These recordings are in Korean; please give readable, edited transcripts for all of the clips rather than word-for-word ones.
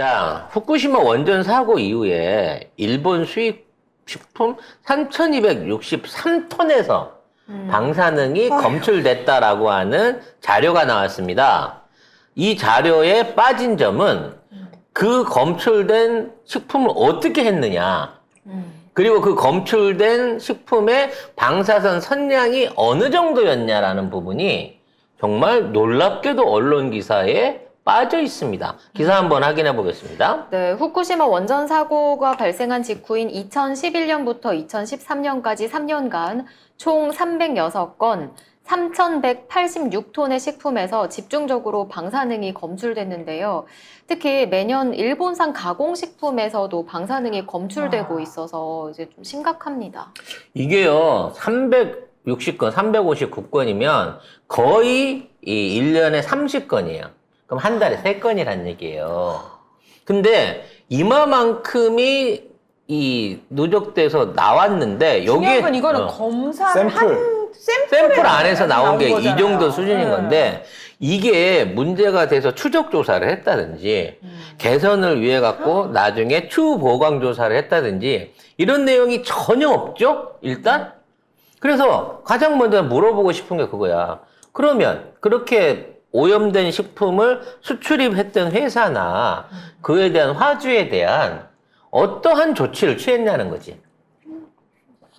자, 후쿠시마 원전 사고 이후에 일본 수입 식품 3,263톤에서 방사능이 검출됐다라고 하는 자료가 나왔습니다. 이 자료에 빠진 점은 그 검출된 식품을 어떻게 했느냐, 그리고 그 검출된 식품의 방사선 선량이 어느 정도였냐라는 부분이 정말 놀랍게도 언론 기사에 빠져 있습니다. 기사 한번 확인해 보겠습니다. 네, 후쿠시마 원전 사고가 발생한 직후인 2011년부터 2013년까지 3년간 총 306건, 3,186톤의 식품에서 집중적으로 방사능이 검출됐는데요. 특히 매년 일본산 가공식품에서도 방사능이 검출되고 있어서 이제 좀 심각합니다. 이게요, 360건, 359건이면 거의 이 1년에 30건이에요. 그럼 한 달에 3건이란 얘기예요. 근데 이마만큼이 이 누적돼서 나왔는데 여기에 중요한 건 이거는 검사를 샘플 안에서 나온 게 이 거잖아요. 정도 수준인 건데 이게 문제가 돼서 추적 조사를 했다든지 개선을 위해 갖고 나중에 추후 보강 조사를 했다든지 이런 내용이 전혀 없죠? 일단. 그래서 가장 먼저 물어보고 싶은 게 그거야. 그러면 그렇게 오염된 식품을 수출입했던 회사나 그에 대한 화주에 대한 어떠한 조치를 취했냐는 거지.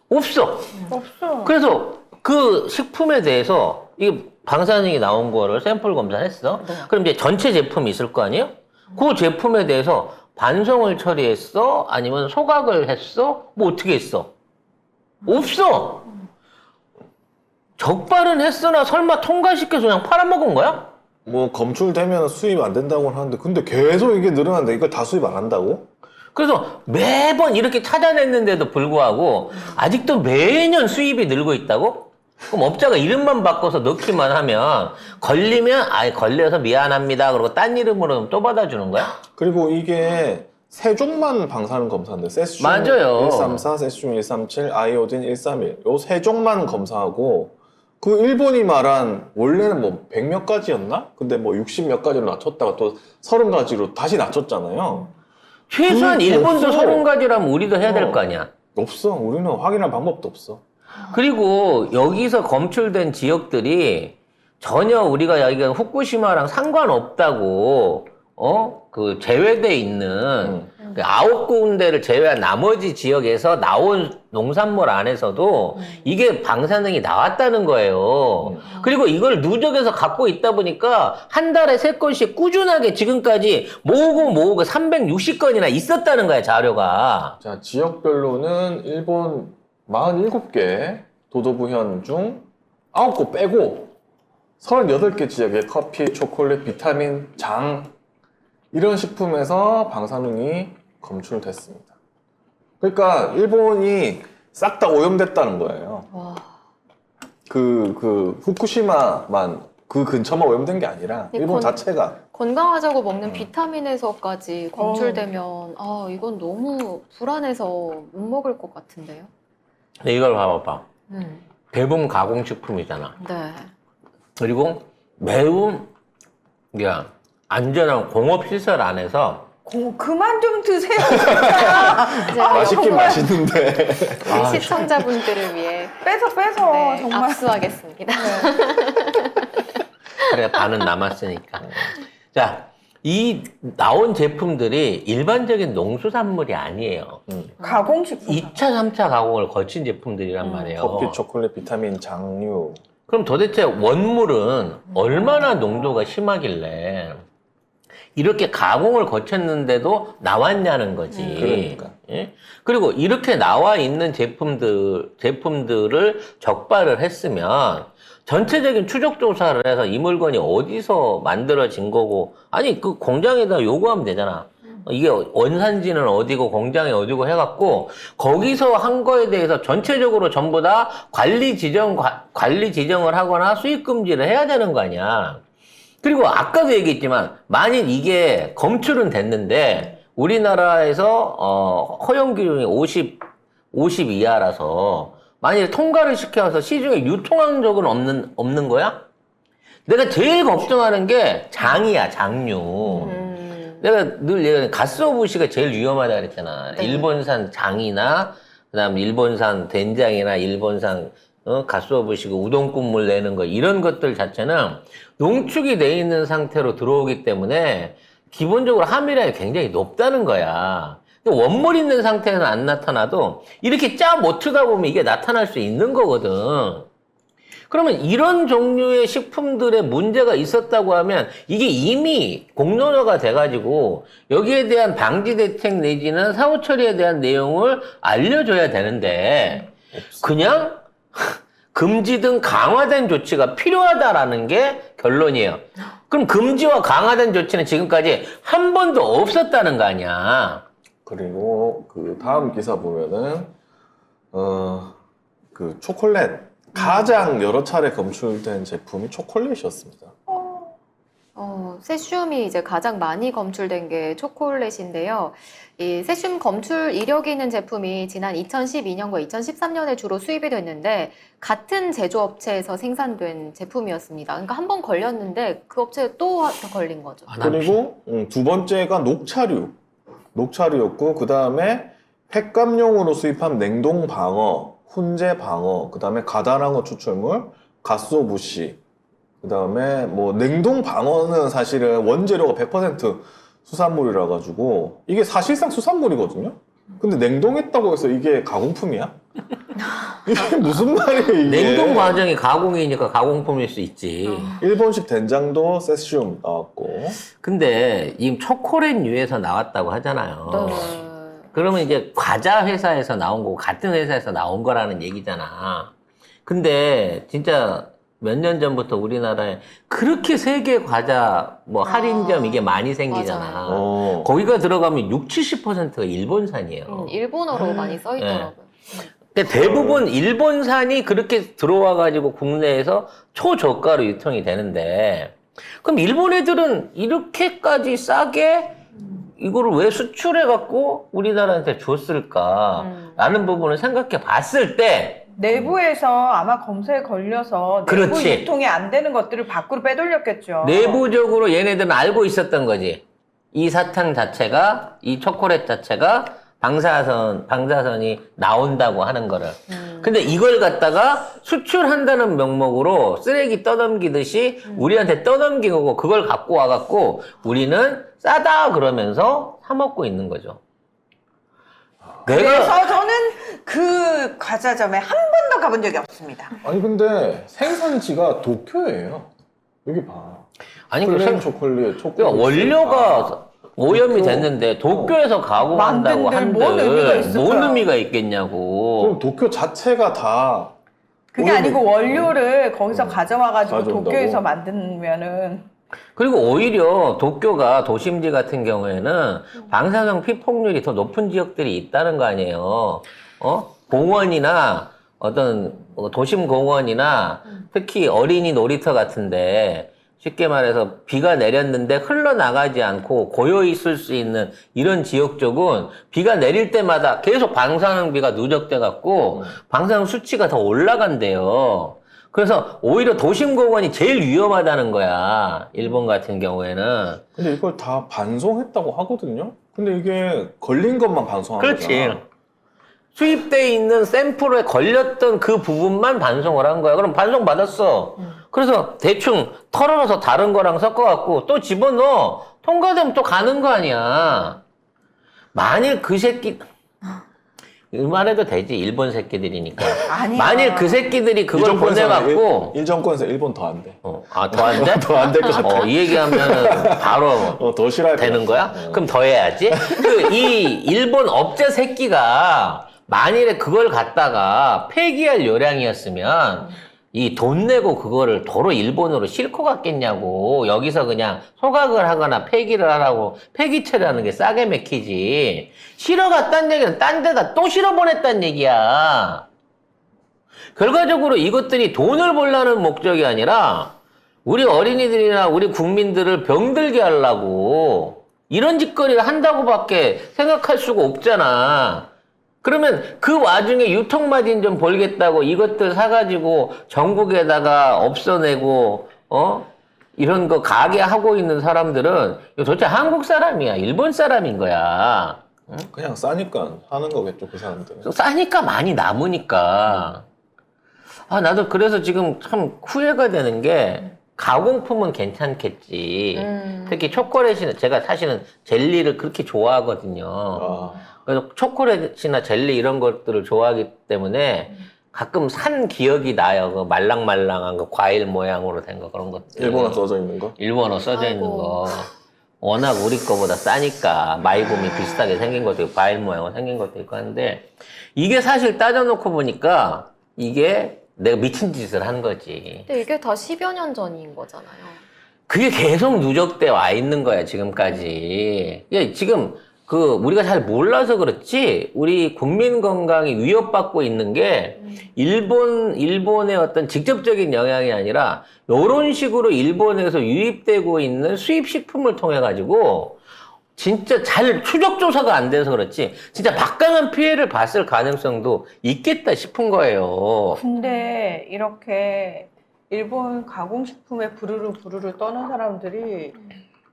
없어. 없어. 그래서 그 식품에 대해서 이 방사능이 나온 거를 샘플 검사했어. 네. 그럼 이제 전체 제품이 있을 거 아니에요? 그 제품에 대해서 반송을 처리했어? 아니면 소각을 했어? 뭐 어떻게 했어? 없어. 적발은 했으나 설마 통과시켜서 그냥 팔아먹은 거야? 뭐 검출되면 수입 안 된다고 하는데 근데 계속 이게 늘어나는데 이걸 다 수입 안 한다고? 그래서 매번 이렇게 찾아냈는데도 불구하고 아직도 매년 수입이 늘고 있다고? 그럼 업자가 이름만 바꿔서 넣기만 하면 걸리면 걸려서 미안합니다. 그러고 딴 이름으로 또 받아주는 거야? 그리고 이게 세종만 방사능 검사인데 세슘 맞아요. 134, 세슘 137, 아이오딘 131 요 세 종만 검사하고 그 일본이 말한 원래는 뭐 100몇 가지였나? 근데 뭐 60 몇 가지로 낮췄다가 또 30가지로 다시 낮췄잖아요. 최소한 일본도 없어. 30가지라면 우리도 해야 될 거 아니야? 없어. 우리는 확인할 방법도 없어. 그리고 여기서 검출된 지역들이 전혀 우리가 여기가 후쿠시마랑 상관없다고 그 제외돼 있는 그 9군데를 제외한 나머지 지역에서 나온 농산물 안에서도 이게 방사능이 나왔다는 거예요. 그리고 이걸 누적해서 갖고 있다 보니까 한 달에 3건씩 꾸준하게 지금까지 모으고 360건이나 있었다는 거야, 자료가. 자, 지역별로는 일본 47개 도도부현 중 9곳 빼고 38개 지역의 커피, 초콜릿, 비타민, 장 이런 식품에서 방사능이 검출됐습니다. 그러니까 일본이 싹 다 오염됐다는 거예요. 와. 그 후쿠시마만 그 근처만 오염된 게 아니라 일본 자체가 건강하자고 먹는 비타민에서까지 검출되면 이건 너무 불안해서 못 먹을 것 같은데요. 근데 이걸 봐봐봐. 대부분 가공식품이잖아. 네. 그리고 매우 안전한 공업시설 안에서 그만 좀 드세요, 진짜. 이제 맛있긴 맛있는데 우리 시청자분들을 위해 뺏어 네, 정말. 압수하겠습니다. 그래 반은 남았으니까. 자, 이 나온 제품들이 일반적인 농수산물이 아니에요. 가공식품. 2차, 3차 가공을 거친 제품들이란 말이에요. 커피, 초콜릿, 비타민, 장류 그럼 도대체 원물은 얼마나 농도가 심하길래 이렇게 가공을 거쳤는데도 나왔냐는 거지. 그러니까. 예? 그리고 이렇게 나와 있는 제품들을 적발을 했으면 전체적인 추적 조사를 해서 이 물건이 어디서 만들어진 거고, 아니, 그 공장에다 요구하면 되잖아. 이게 원산지는 어디고 공장이 어디고 해갖고 거기서 한 거에 대해서 전체적으로 전부 다 관리 지정을 하거나 수입 금지를 해야 되는 거 아니야. 그리고 아까도 얘기했지만 만일 이게 검출은 됐는데 우리나라에서 허용 기준이 50 이하라서 만일 통과를 시켜서 시중에 유통한 적은 없는 거야? 내가 제일 걱정하는 게 장이야, 장류. 내가 늘 얘기하는 가스오부시가 제일 위험하다 그랬잖아. 네. 일본산 장이나 그다음 일본산 된장이나 일본산 가스오부시가 우동 국물 내는 거 이런 것들 자체는 농축이 돼 있는 상태로 들어오기 때문에 기본적으로 함유량이 굉장히 높다는 거야. 원물 있는 상태는 안 나타나도 이렇게 짜 못 트다 보면 이게 나타날 수 있는 거거든. 그러면 이런 종류의 식품들의 문제가 있었다고 하면 이게 이미 공론화가 돼가지고 여기에 대한 방지 대책 내지는 사후 처리에 대한 내용을 알려줘야 되는데 그냥 금지 등 강화된 조치가 필요하다라는 게 결론이에요. 그럼 금지와 강화된 조치는 지금까지 한 번도 없었다는 거 아니야. 그리고 그 다음 기사 보면은 그 초콜릿 가장 여러 차례 검출된 제품이 초콜릿이었습니다. 세슘이 이제 가장 많이 검출된 게 초콜릿인데요. 이 세슘 검출 이력이 있는 제품이 지난 2012년과 2013년에 주로 수입이 됐는데 같은 제조업체에서 생산된 제품이었습니다. 그러니까 한 번 걸렸는데 그 업체에 또 걸린 거죠. 그리고 두 번째가 녹차류였고 그 다음에 횟감용으로 수입한 냉동 방어, 훈제 방어, 그 다음에 가다랑어 추출물, 가스오부시, 그 다음에 뭐 냉동 방어는 사실은 원재료가 100% 수산물이라 가지고 이게 사실상 수산물이거든요. 근데 냉동했다고 해서 이게 가공품이야? 이게 무슨 말이에요 이게? 냉동 과정이 가공이니까 가공품일 수 있지. 일본식 된장도 세슘 나왔고. 근데 이 초콜릿류에서 나왔다고 하잖아요. 네. 그러면 이제 과자 회사에서 나온 거고 같은 회사에서 나온 거라는 얘기잖아. 근데 진짜 몇 년 전부터 우리나라에 그렇게 세계 과자 뭐 할인점 이게 많이 생기잖아. 거기가 들어가면 60, 70%가 일본산이에요. 일본어로 많이 써 있더라고요. 근데 대부분 일본산이 그렇게 들어와가지고 국내에서 초저가로 유통이 되는데 그럼 일본 애들은 이렇게까지 싸게 이거를 왜 수출해갖고 우리나라한테 줬을까라는 부분을 생각해 봤을 때 내부에서 아마 검사에 걸려서 내부 그렇지. 유통이 안 되는 것들을 밖으로 빼돌렸겠죠. 내부적으로 얘네들은 알고 있었던 거지. 이 사탕 자체가, 이 초콜릿 자체가 방사선이 나온다고 하는 거를. 근데 이걸 갖다가 수출한다는 명목으로 쓰레기 떠넘기듯이 우리한테 떠넘긴 거고 그걸 갖고 와갖고 우리는 싸다 그러면서 사먹고 있는 거죠. 그래서 저는 그 과자점에 한 번도 가본 적이 없습니다. 아니 근데 생산지가 도쿄예요. 여기 봐. 아니 플레인 초콜릿, 그러니까 원료가 오염이 도쿄. 됐는데 도쿄에서 가공한다고 만든들 뭔 의미가 한들 있을까요? 뭔 의미가 있겠냐고. 그럼 도쿄 자체가 다 그게 아니고 원료를 거기서 가져와가지고 가져온다고? 도쿄에서 만들면은 그리고 오히려 도쿄가 도심지 같은 경우에는 방사성 피폭률이 더 높은 지역들이 있다는 거 아니에요. 공원이나 어떤 도심 공원이나 특히 어린이 놀이터 같은데 쉽게 말해서 비가 내렸는데 흘러나가지 않고 고여 있을 수 있는 이런 지역 쪽은 비가 내릴 때마다 계속 방사능비가 누적돼 갖고 방사능 수치가 더 올라간대요. 그래서 오히려 도심공원이 제일 위험하다는 거야. 일본 같은 경우에는. 근데 이걸 다 반송했다고 하거든요. 근데 이게 걸린 것만 반송한 그렇지. 거잖아. 수입돼 있는 샘플에 걸렸던 그 부분만 반송을 한 거야. 그럼 반송 받았어. 그래서 대충 털어놔서 다른 거랑 섞어갖고 또 집어넣어. 통과되면 또 가는 거 아니야. 만일 그 새끼 이 말해도 되지. 일본 새끼들이니까. 아니야. 만일 그 새끼들이 그걸 보내갖고 이 정권에서 일본 더 안 돼. 더 안 돼? 더 안 될 것 같아. 이 얘기하면 바로 더 싫어할 것 되는 같아. 거야? 그럼 더 해야지. 이 일본 업체 새끼가 만일에 그걸 갖다가 폐기할 요량이었으면 이 돈 내고 그거를 도로 일본으로 싣고 갔겠냐고. 여기서 그냥 소각을 하거나 폐기를 하라고 폐기체라는 게 싸게 맥히지. 실어 갔다는 얘기는 딴 데다 또 실어 보냈다는 얘기야. 결과적으로 이것들이 돈을 벌라는 목적이 아니라 우리 어린이들이나 우리 국민들을 병들게 하려고 이런 짓거리를 한다고밖에 생각할 수가 없잖아. 그러면 그 와중에 유통마진 좀 벌겠다고 이것들 사가지고 전국에다가 없어내고 이런 거 가게 하고 있는 사람들은 이거 도대체 한국 사람이야, 일본 사람인 거야. 그냥 싸니까 하는 거겠죠, 그 사람들은. 싸니까 많이 남으니까. 아, 나도 그래서 지금 참 후회가 되는 게 가공품은 괜찮겠지. 특히 초콜릿이나 제가 사실은 젤리를 그렇게 좋아하거든요. 아, 그래서 초콜릿이나 젤리 이런 것들을 좋아하기 때문에 가끔 산 기억이 나요. 그 말랑말랑한 거 과일 모양으로 된 거 그런 것들. 일본어 써져 있는 거? 일본어 써져 있는 아이고. 거. 워낙 우리 거보다 싸니까 마이봄이 비슷하게 생긴 것도 있고 과일 모양으로 생긴 것도 있고 하는데 이게 사실 따져놓고 보니까 이게 내가 미친 짓을 한 거지. 근데 이게 다 10여 년 전인 거잖아요. 그게 계속 누적돼 와 있는 거야, 지금까지. 예, 지금 우리가 잘 몰라서 그렇지, 우리 국민 건강이 위협받고 있는 게 일본의 어떤 직접적인 영향이 아니라 이런 식으로 일본에서 유입되고 있는 수입 식품을 통해 가지고 진짜 잘 추적 조사가 안 돼서 그렇지, 진짜 막강한 피해를 봤을 가능성도 있겠다 싶은 거예요. 근데 이렇게 일본 가공식품에 부르르 떠는 사람들이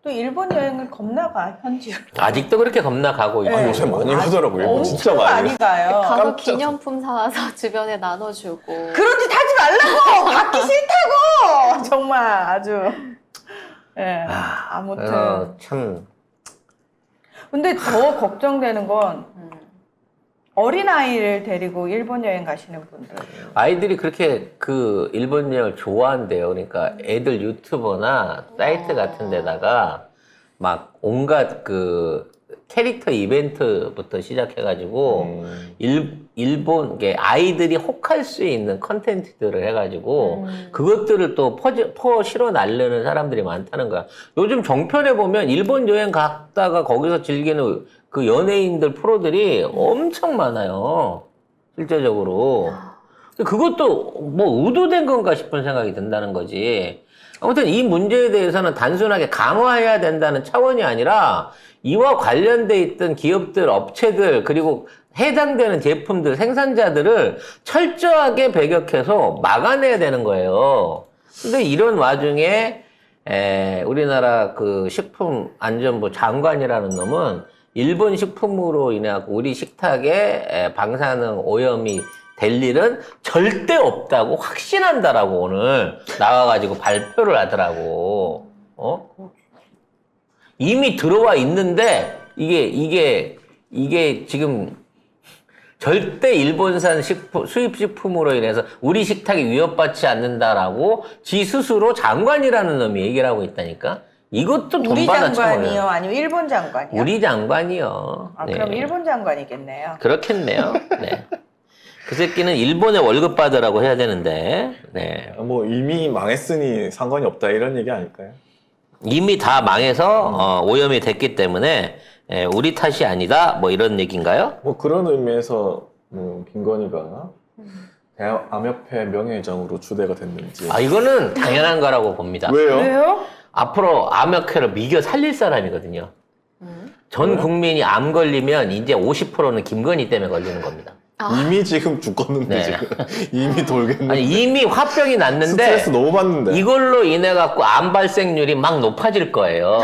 또 일본 여행을 겁나 가, 현지로. 아직도 그렇게 겁나 가고 있고. 아, 요새 많이 가더라고요. 일본 진짜 엄청 많이. 많이 가요. 가서 깜짝- 기념품 사와서 주변에 나눠주고. 그런 짓 하지 말라고! 받기 싫다고! 정말 아주. 예. 아무튼. 참. 근데 더 걱정되는 건 어린아이를 데리고 일본 여행 가시는 분들. 아이들이 그렇게 그 일본 여행을 좋아한대요. 그러니까 애들 유튜버나 사이트 같은 데다가 막 온갖 그 캐릭터 이벤트부터 시작해가지고 일본 게 아이들이 혹할 수 있는 컨텐츠들을 해가지고 그것들을 또 실어 날르는 사람들이 많다는 거야. 요즘 정편에 보면 일본 여행 갔다가 거기서 즐기는 그 연예인들 프로들이 엄청 많아요. 실제적으로. 근데 그것도 뭐 의도된 건가 싶은 생각이 든다는 거지. 아무튼 이 문제에 대해서는 단순하게 강화해야 된다는 차원이 아니라 이와 관련돼 있던 기업들, 업체들, 그리고 해당되는 제품들, 생산자들을 철저하게 배격해서 막아내야 되는 거예요. 근데 이런 와중에 우리나라 그 식품안전부 장관이라는 놈은 일본 식품으로 인해 우리 식탁에 방사능 오염이 될 일은 절대 없다고 확신한다라고 오늘 나와가지고 발표를 하더라고. 이미 들어와 있는데 이게 지금 절대 일본산 수입 식품으로 인해서 우리 식탁이 위협받지 않는다라고 지 스스로 장관이라는 놈이 얘기를 하고 있다니까. 이것도 돈 우리 받아 장관이요? 쳐요. 아니면 일본 장관이요? 우리 장관이요. 아, 네. 그럼 일본 장관이겠네요. 그렇겠네요. 네. 그 새끼는 일본에 월급 받으라고 해야 되는데, 네. 뭐 이미 망했으니 상관이 없다 이런 얘기 아닐까요? 이미 다 망해서 오염이 됐기 때문에 우리 탓이 아니다. 뭐 이런 얘기인가요? 뭐 그런 의미에서 김건희가 대한암협회 명예회장으로 추대가 됐는지. 아, 이거는 당연한 거라고 봅니다. 왜요? 왜요? 앞으로 암흑회를 미겨 살릴 사람이거든요. 전 국민이 암 걸리면 이제 50%는 김건희 때문에 걸리는 겁니다. 이미 지금 죽었는데 네. 지금 이미 돌겠는데. 아니, 이미 화병이 났는데 스트레스 너무 받는데. 이걸로 인해 갖고 암 발생률이 막 높아질 거예요.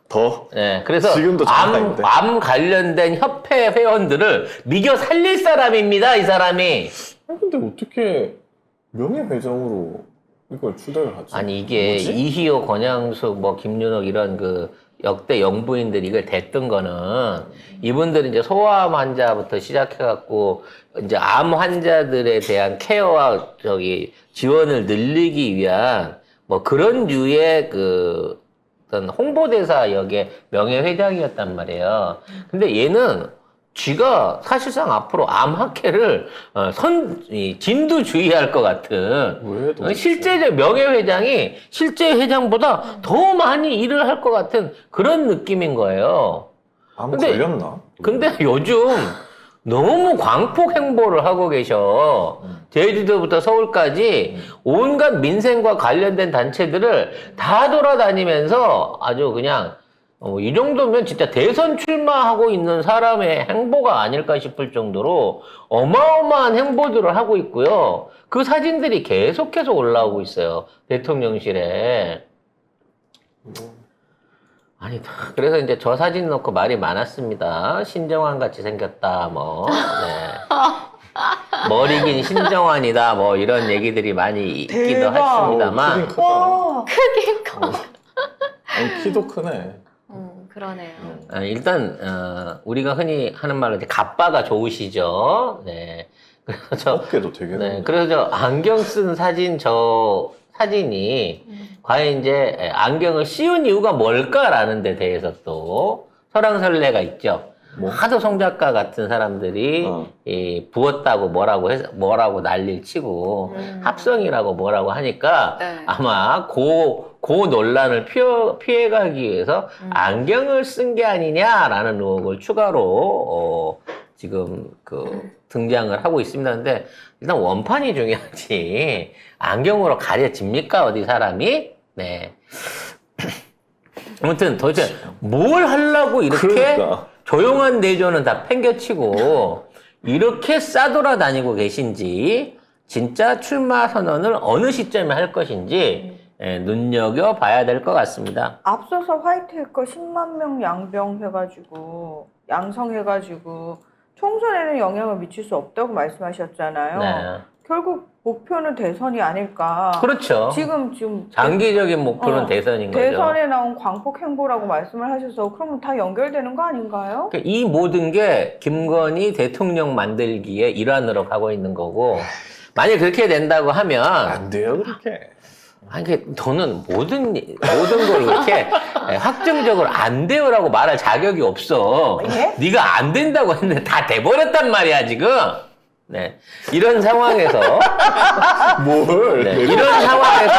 더. 네, 그래서 지금도 장난인데. 암 관련된 협회 회원들을 미겨 살릴 사람입니다, 이 사람이. 아니, 근데 어떻게 명예회장으로 이걸 추대를 하지? 아니, 이게 뭐지? 이희호, 권양숙, 뭐 김윤옥 이런 그 역대 영부인들이 이걸 됐던 거는 이분들이 이제 소아암 환자부터 시작해갖고 이제 암 환자들에 대한 케어와 지원을 늘리기 위한 뭐 그런 류의 그 어떤 홍보대사 역의 명예회장이었단 말이에요. 근데 얘는 쥐가 사실상 앞으로 암학회를 진두주의할 것 같은 왜 도대체? 실제 명예회장이 실제 회장보다 더 많이 일을 할 것 같은 그런 느낌인 거예요. 암 근데- 걸렸나? 근데 요즘 너무 광폭 행보를 하고 계셔. 제주도부터 서울까지 온갖 민생과 관련된 단체들을 다 돌아다니면서 아주 그냥 이 정도면 진짜 대선 출마하고 있는 사람의 행보가 아닐까 싶을 정도로 어마어마한 행보들을 하고 있고요. 그 사진들이 계속해서 올라오고 있어요. 대통령실에. 아니, 그래서 이제 저 사진 놓고 말이 많았습니다. 신정환 같이 생겼다, 뭐. 네. 머리 긴 신정환이다, 뭐, 이런 얘기들이 많이 있기도 대박. 했습니다만. 크긴 크다. 와. 크긴 커. 아니, 키도 크네. 그러네요. 일단, 우리가 흔히 하는 말로 이제 갑바가 좋으시죠. 네. 그래서 어깨도 되게 네, 넓네. 그래서 저 안경 쓴 사진, 저 사진이 과연 이제 안경을 씌운 이유가 뭘까라는 데 대해서 또 설왕설래가 있죠. 뭐? 하도 송 작가 같은 사람들이 부었다고 뭐라고 난리를 치고 합성이라고 뭐라고 하니까 네. 아마 그 논란을 피해가기 위해서 안경을 쓴 게 아니냐라는 의혹을 추가로 지금 등장을 하고 있습니다. 근데 일단 원판이 중요하지 안경으로 가려집니까 어디 사람이? 네. 아무튼 도대체 뭘 하려고 이렇게 그러니까. 조용한 내조는 다 팽개치고 이렇게 싸돌아다니고 계신지 진짜 출마 선언을 어느 시점에 할 것인지 눈여겨봐야 될 것 같습니다. 앞서서 화이트해커 10만 명 양병 해가지고 양성해가지고 총선에는 영향을 미칠 수 없다고 말씀하셨잖아요. 네. 결국 목표는 대선이 아닐까. 그렇죠. 지금 장기적인 목표는 대선인 거죠. 대선에 나온 광폭 행보라고 말씀을 하셔서 그러면 다 연결되는 거 아닌가요? 그러니까 이 모든 게 김건희 대통령 만들기의 일환으로 가고 있는 거고 만약 그렇게 된다고 하면 안 돼요, 그렇게. 아니, 저는 모든 걸 이렇게 확정적으로 안 돼요라고 말할 자격이 없어. 예? 네가 안 된다고 했는데 다 돼버렸단 말이야, 지금. 네. 이런 상황에서. 뭘? 네. 이런 상황에서